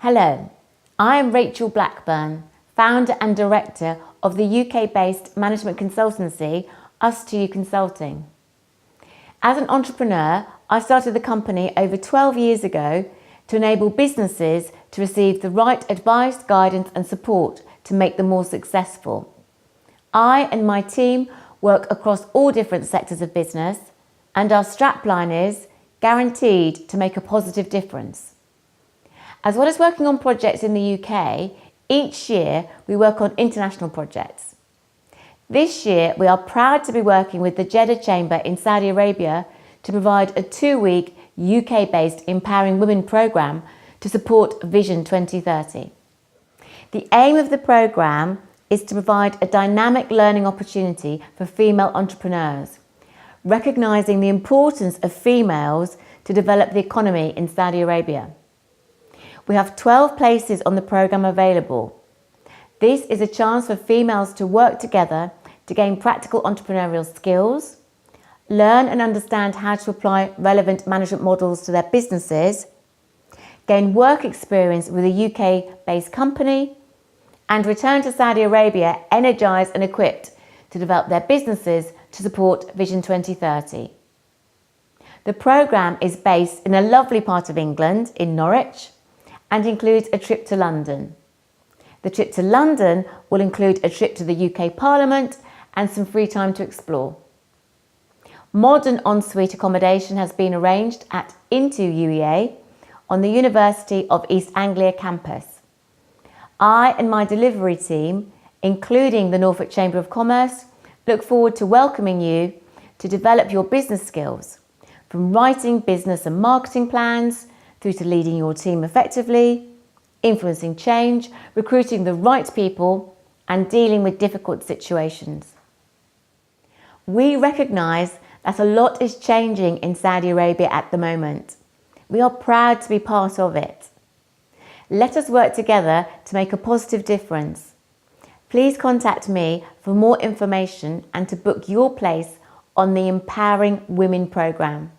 Hello, I am Rachel Blackburn, founder and director of the UK-based management consultancy US2U Consulting. As an entrepreneur, I started the company over 12 years ago to enable businesses to receive the right advice, guidance and support to make them more successful. I and my team work across all different sectors of business, and our strapline is guaranteed to make a positive difference. As well as working on projects in the UK, each year we work on international projects. This year we are proud to be working with the Jeddah Chamber in Saudi Arabia to provide a 2-week UK-based Empowering Women programme to support Vision 2030. The aim of the programme is to provide a dynamic learning opportunity for female entrepreneurs, recognising the importance of females to develop the economy in Saudi Arabia. We have 12 places on the programme available. This is a chance for females to work together to gain practical entrepreneurial skills, learn and understand how to apply relevant management models to their businesses, gain work experience with a UK-based company, and return to Saudi Arabia energised and equipped to develop their businesses to support Vision 2030. The programme is based in a lovely part of England, in Norwich, and includes a trip to London. The trip to London will include a trip to the UK Parliament and some free time to explore. Modern ensuite accommodation has been arranged at Into UEA on the University of East Anglia campus. I and my delivery team, including the Norfolk Chamber of Commerce, look forward to welcoming you to develop your business skills, from writing business and marketing plans through to leading your team effectively, influencing change, recruiting the right people, and dealing with difficult situations. We recognise that a lot is changing in Saudi Arabia at the moment. We are proud to be part of it. Let us work together to make a positive difference. Please contact me for more information and to book your place on the Empowering Women programme.